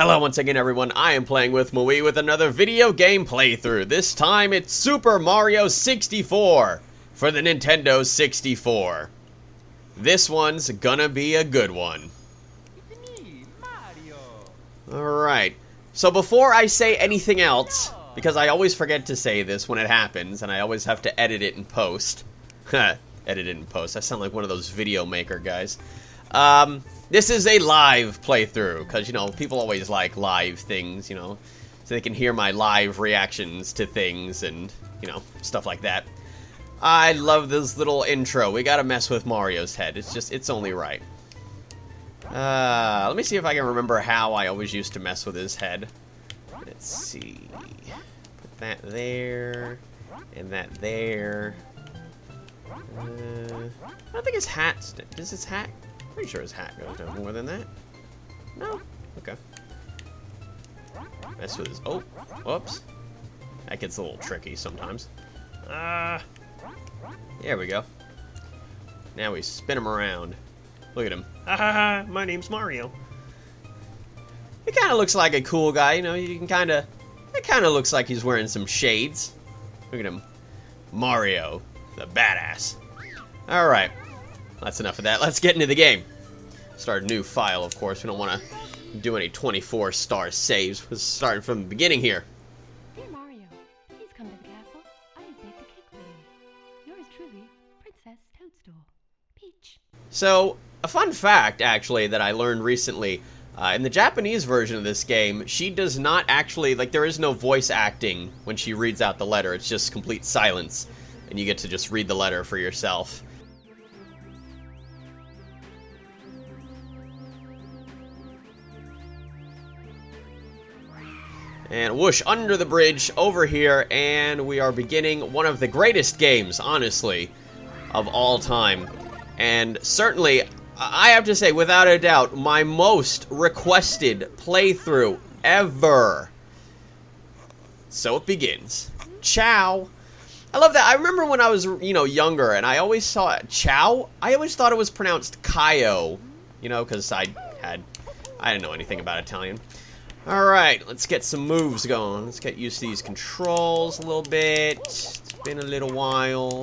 Hello once again everyone, I am playing with MahWii with another video game playthrough. This time it's Super Mario 64 for the Nintendo 64. This one's gonna be a good one. It's me, Mario. Alright, so before I say anything else, because I always forget to say this when it happens, and I always have to edit it in post. Edit it in post, I sound like one of those video maker guys. This is a live playthrough, because, you know, people always like live things, you know, so they can hear my live reactions to things and, you know, stuff like that. I love this little intro. We gotta mess with Mario's head. It's only right. Let me see if I can remember how I always used to mess with his head. Let's see. Put that there, and that there. I don't think his hat, does his hat? Pretty sure his hat goes down more than that. No? Okay. Mess with his... Oh! Whoops. That gets a little tricky sometimes. There we go. Now we spin him around. Look at him. Ha ha ha! My name's Mario. He kind of looks like a cool guy, you know, you can kind of... It kind of looks like he's wearing some shades. Look at him. Mario, the badass. Alright. That's enough of that. Let's get into the game. Start a new file, of course. We don't want to do any 24-star saves. We're starting from the beginning here. Dear Mario, please come to the castle. I have baked a cake for you. Yours truly, Princess Toadstool. Peach. So, a fun fact, actually, that I learned recently, in the Japanese version of this game, she does not actually, like, there is no voice acting when she reads out the letter. It's just complete silence, and you get to just read the letter for yourself. And whoosh, under the bridge, over here, and we are beginning one of the greatest games, honestly, of all time. And certainly, I have to say, without a doubt, my most requested playthrough ever. So it begins. Ciao. I love that. I remember when I was, you know, younger, and I always saw it. Ciao? I always thought it was pronounced Kaio, you know, because I didn't know anything about Italian. Alright, let's get some moves going. Let's get used to these controls a little bit. It's been a little while.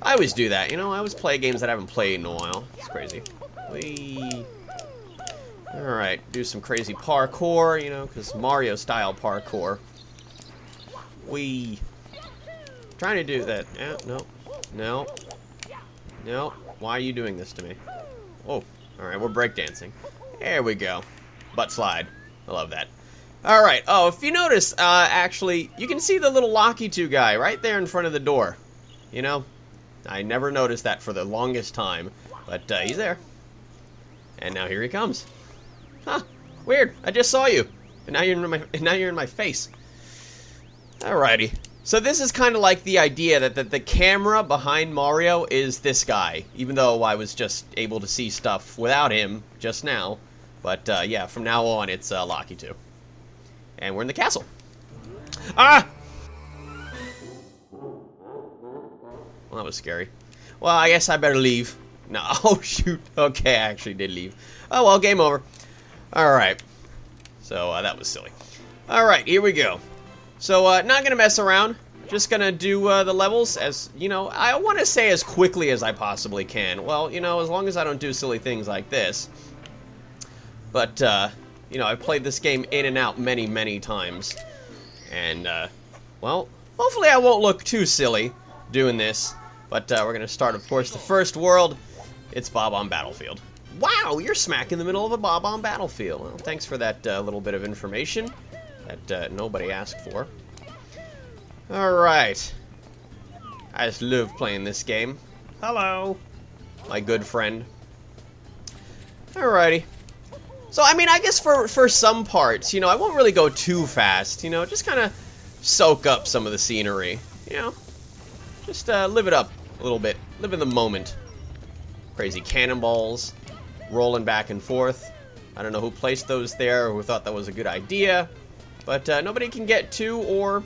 I always do that, you know? I always play games that I haven't played in a while. It's crazy. Whee! Alright, do some crazy parkour, you know, because Mario-style parkour. Whee! Trying to do that. Yeah, no. No. No. Why are you doing this to me? Oh, alright, we're breakdancing. There we go. Butt slide. I love that. Alright, oh, if you notice, actually, you can see the little Locky 2 guy right there in front of the door. You know? I never noticed that for the longest time, but he's there. And now here he comes. Huh, weird. I just saw you. And now you're in my face. Alrighty. So this is kind of like the idea that the camera behind Mario is this guy, even though I was just able to see stuff without him just now. But, yeah, from now on, it's Locky 2. And we're in the castle. Ah! Well, that was scary. Well, I guess I better leave. No, oh, shoot. Okay, I actually did leave. Oh, well, game over. Alright. So, that was silly. Alright, here we go. So, not gonna mess around. Just gonna do the levels as, you know, I want to say as quickly as I possibly can. Well, you know, as long as I don't do silly things like this. But, you know, I've played this game in and out many, many times. And, well, hopefully I won't look too silly doing this. But, we're going to start, of course, the first world. It's Bob-omb Battlefield. Wow, you're smack in the middle of a Bob-omb Battlefield. Well, thanks for that little bit of information that nobody asked for. Alright. I just love playing this game. Hello, my good friend. Alrighty. So, I mean, I guess for some parts, you know, I won't really go too fast, you know, just kind of soak up some of the scenery, you know, just live it up a little bit, live in the moment. Crazy cannonballs, rolling back and forth. I don't know who placed those there or who thought that was a good idea, but nobody can get to or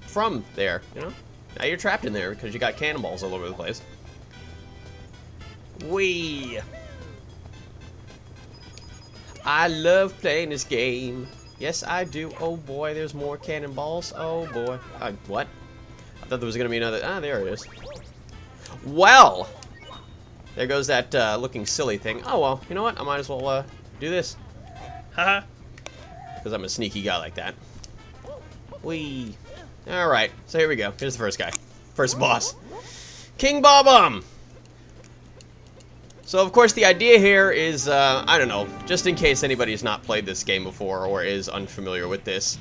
from there, you know. Now you're trapped in there because you got cannonballs all over the place. Whee! I love playing this game. Yes, I do. Oh boy, there's more cannonballs. Oh boy. What? I thought there was gonna be another. Ah, there it is. Well, there goes that looking silly thing. Oh well, you know what? I might as well do this. Haha. Because I'm a sneaky guy like that. Whee. Alright, so here we go. Here's the first guy. First boss. King Bob-omb! So, of course, the idea here is, I don't know, just in case anybody's not played this game before or is unfamiliar with this,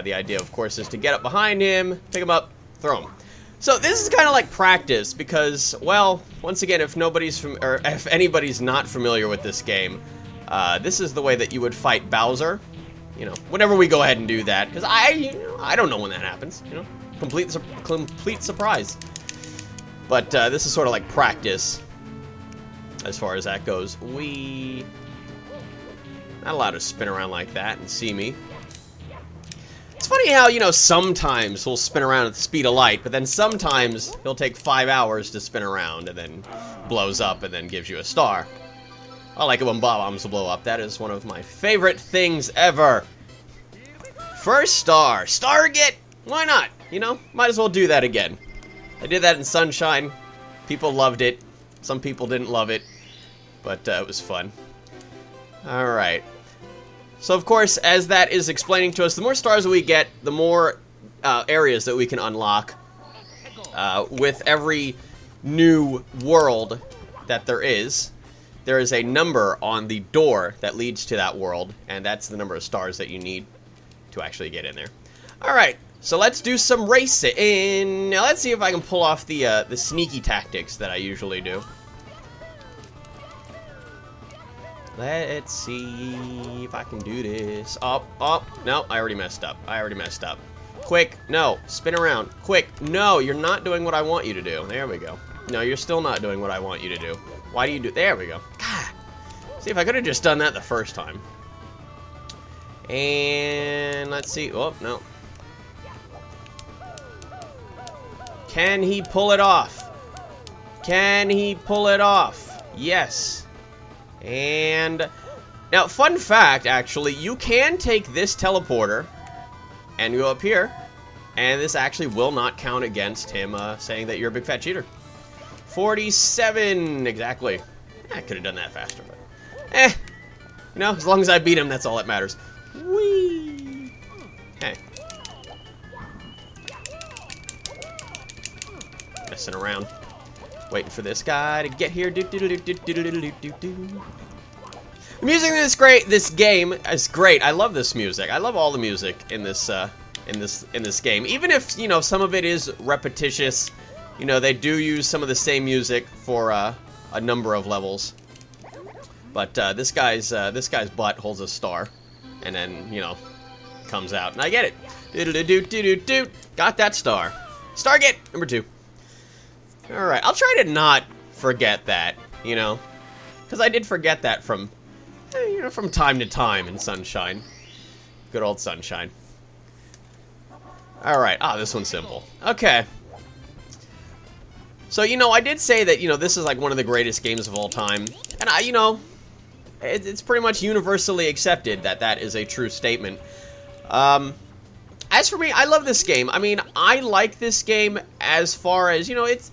the idea, of course, is to get up behind him, pick him up, throw him. So, this is kind of like practice because, well, once again, if anybody's not familiar with this game, this is the way that you would fight Bowser. You know, whenever we go ahead and do that, because I don't know when that happens, you know, complete surprise. But this is sort of like practice, as far as that goes. Not allowed to spin around like that and see me. It's funny how, you know, sometimes he'll spin around at the speed of light, but then sometimes he'll take 5 hours to spin around and then blows up and then gives you a star. I like it when Bob-ombs will blow up. That is one of my favorite things ever. First star. Stargate! Why not? You know, might as well do that again. I did that in Sunshine. People loved it. Some people didn't love it. But it was fun. Alright. So, of course, as that is explaining to us, the more stars that we get, the more areas that we can unlock. With every new world that there is a number on the door that leads to that world, and that's the number of stars that you need to actually get in there. Alright, so let's do some racing. Now let's see if I can pull off the sneaky tactics that I usually do. Let's see if I can do this. Oh, no, I already messed up. Quick, no, spin around. Quick, no, you're not doing what I want you to do. There we go. No, you're still not doing what I want you to do. Why do you do... There we go. God. See, if I could have just done that the first time. And let's see. Oh, no. Can he pull it off? Can he pull it off? Yes. And... Now, fun fact, actually, you can take this teleporter and go up here, and this actually will not count against him saying that you're a big fat cheater. 47, exactly. I could have done that faster, but you know, as long as I beat him, that's all that matters. Whee! Hey. Messing around. Waiting for this guy to get here. The music in this game is great. I love this music. I love all the music in this game. Even if, you know, some of it is repetitious. You know, they do use some of the same music for a number of levels. But this guy's butt holds a star, and then, you know, comes out, and I get it. Do-do-do-do-do-do. Got that star. Stargate number 2. All right, I'll try to not forget that, you know, because I did forget that from, you know, from time to time in Sunshine. Good old Sunshine. All right. Ah, this one's simple. Okay. So, you know, I did say that, you know, this is like one of the greatest games of all time. And you know, it's pretty much universally accepted that that is a true statement. As for me, I love this game. I mean, I like this game as far as, you know, it's...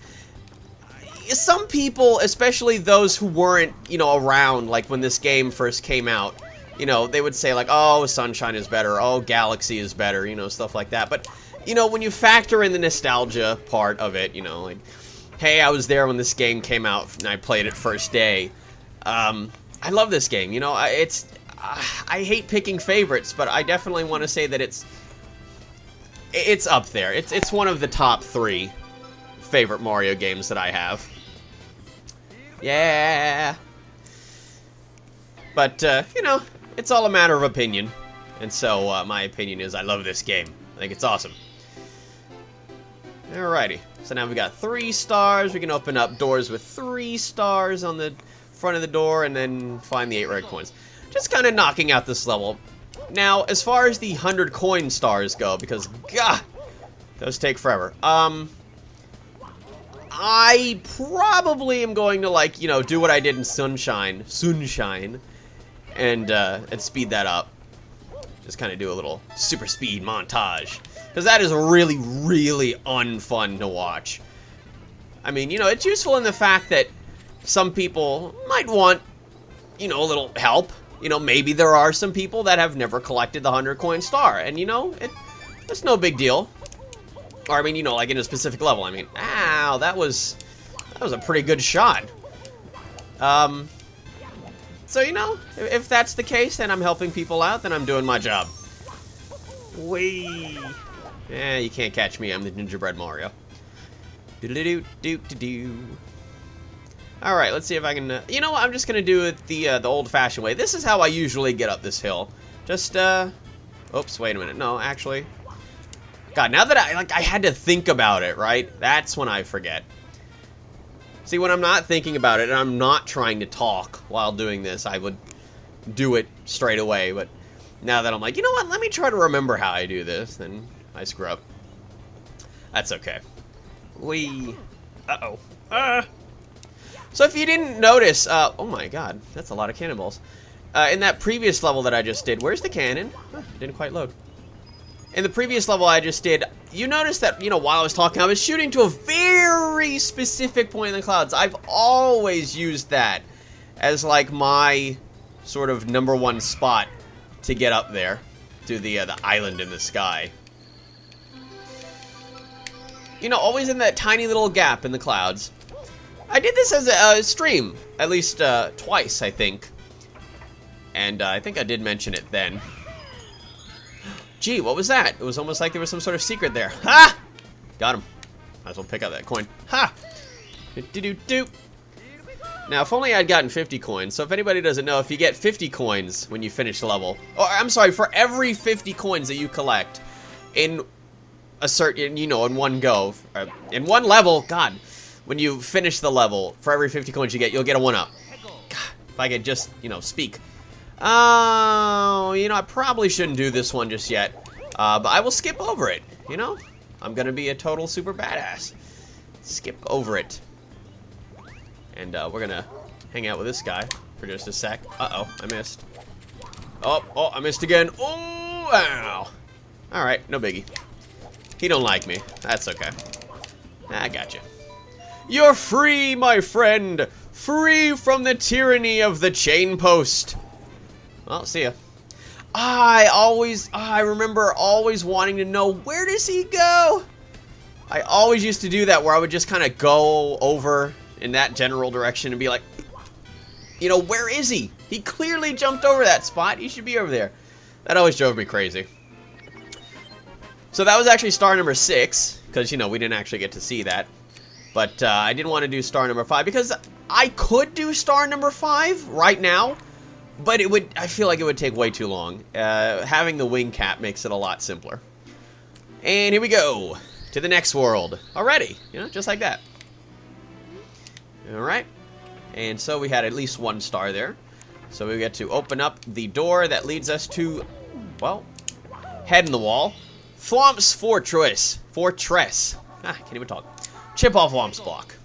Some people, especially those who weren't, you know, around, like, when this game first came out, you know, they would say, like, oh, Sunshine is better, oh, Galaxy is better, you know, stuff like that. But, you know, when you factor in the nostalgia part of it, you know, like... Hey, I was there when this game came out, and I played it first day. I love this game. You know, I hate picking favorites, but I definitely want to say that it's up there. It's one of the top 3 favorite Mario games that I have. Yeah. But you know, it's all a matter of opinion, and so my opinion is I love this game. I think it's awesome. Alrighty. So now we got 3 stars. We can open up doors with 3 stars on the front of the door and then find the 8 red coins. Just kind of knocking out this level. Now, as far as the 100 coin stars go, because, God, those take forever. I probably am going to, like, you know, do what I did in Sunshine, and speed that up. Just kind of do a little super speed montage. Because that is really, really unfun to watch. I mean, you know, it's useful in the fact that some people might want, you know, a little help. You know, maybe there are some people that have never collected the 100 coin star. And, you know, it's no big deal. Or, I mean, you know, like in a specific level. I mean, ow, that was a pretty good shot. So, you know, if that's the case, then I'm helping people out, then I'm doing my job. Whee! Eh, you can't catch me. I'm the gingerbread Mario. Do-do-do-do-do-do. Alright, let's see if I can... you know what? I'm just going to do it the old-fashioned way. This is how I usually get up this hill. Just, oops, wait a minute. No, actually... God, now that I had to think about it, right? That's when I forget. See, when I'm not thinking about it and I'm not trying to talk while doing this, I would do it straight away. But now that I'm like, you know what? Let me try to remember how I do this. Then I screw up. That's okay. Uh-oh. So if you didn't notice, oh my god, that's a lot of cannonballs. In that previous level that I just did, where's the cannon? Huh, it didn't quite load. In the previous level I just did, you noticed that, you know, while I was talking, I was shooting to a very specific point in the clouds. I've always used that as, like, my sort of #1 spot to get up there to the island in the sky. You know, always in that tiny little gap in the clouds. I did this as a stream, at least twice, I think. And I think I did mention it then. Gee, what was that? It was almost like there was some sort of secret there. Ha! Got him. Might as well pick up that coin. Ha! Do-do-do-do. Now, if only I'd gotten 50 coins. So if anybody doesn't know, if you get 50 coins when you finish the level, or I'm sorry, for every 50 coins that you collect in a certain, you know, in one go, in one level, God, when you finish the level, for every 50 coins you get, you'll get a 1-up. God, if I could just, you know, speak. Oh, you know, I probably shouldn't do this one just yet. But I will skip over it, you know? I'm gonna be a total super badass. Skip over it. And we're gonna hang out with this guy for just a sec. Uh-oh, I missed. Oh, I missed again. Oh, wow. Alright, no biggie. He don't like me. That's okay. I got you. You're free, my friend! Free from the tyranny of the chain post! Well, see ya. I remember always wanting to know, where does he go? I always used to do that, where I would just kind of go over in that general direction and be like, you know, where is he? He clearly jumped over that spot. He should be over there. That always drove me crazy. So that was actually star number 6, because, you know, we didn't actually get to see that. But I didn't want to do star number 5, because I could do star number 5 right now. But it would, I feel like it would take way too long. Having the wing cap makes it a lot simpler. And here we go, to the next world. Already, you know, just like that. Alright. And so we had at least 1 star there. So we get to open up the door that leads us to, well, head in the wall. Whomp's Fortress. Ah, can't even talk. Chip off Whomp's block.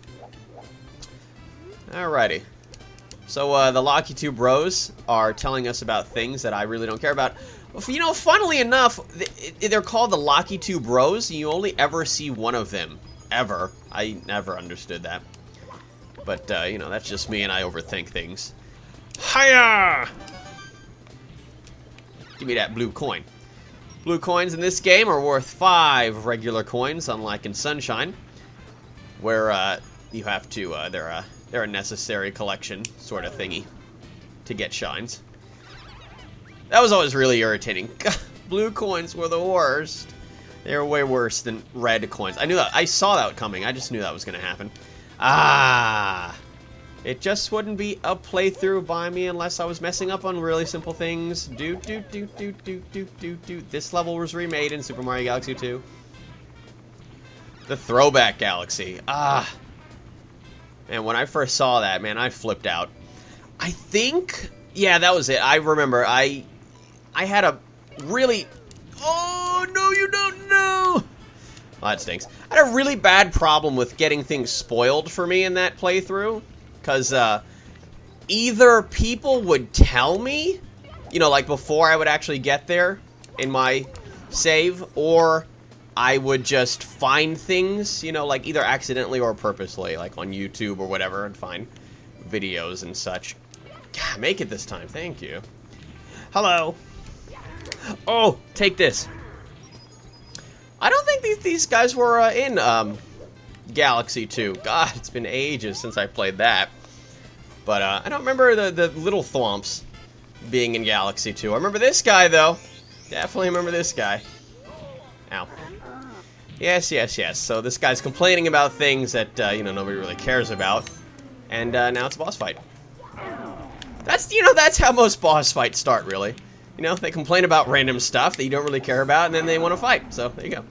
Alrighty. So, the Lucky 2 Bros are telling us about things that I really don't care about. You know, funnily enough, they're called the Lucky 2 Bros, and you only ever see one of them. Ever. I never understood that. But, you know, that's just me, and I overthink things. Hiya! Give me that blue coin. Blue coins in this game are worth 5 regular coins, unlike in Sunshine, where, you have to, they're a necessary collection sort of thingy to get shines. That was always really irritating. Blue coins were the worst. They were way worse than red coins. I knew that. I saw that coming. I just knew that was going to happen. Ah. It just wouldn't be a playthrough by me unless I was messing up on really simple things. This level was remade in Super Mario Galaxy 2. The Throwback Galaxy. Ah. And when I first saw that, man, I flipped out. I think, yeah, that was it. I remember I had a really, oh, no, you don't know. Well, that stinks. I had a really bad problem with getting things spoiled for me in that playthrough. Because either people would tell me, you know, like before I would actually get there in my save, or I would just find things, you know, like either accidentally or purposely, like on YouTube or whatever, and find videos and such. God, make it this time, thank you. Hello. Oh, take this. I don't think these guys were in Galaxy 2. God, it's been ages since I played that. But I don't remember the little thwomps being in Galaxy 2. I remember this guy, though. Definitely remember this guy. Ow. Yes, yes, yes. So this guy's complaining about things that, you know, nobody really cares about. And now it's a boss fight. That's, you know, that's how most boss fights start, really. You know, they complain about random stuff that you don't really care about, and then they want to fight. So, there you go.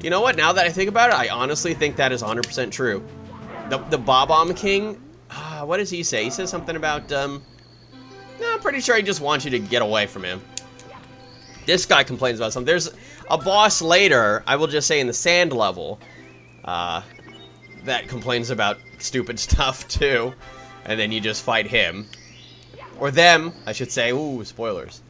You know what? Now that I think about it, I honestly think that is 100% true. The Bob-omb King, what does he say? He says something about, no, I'm pretty sure he just wants you to get away from him. This guy complains about something. There's a boss later, I will just say in the sand level, that complains about stupid stuff, too. And then you just fight him. Or them, I should say. Ooh, spoilers.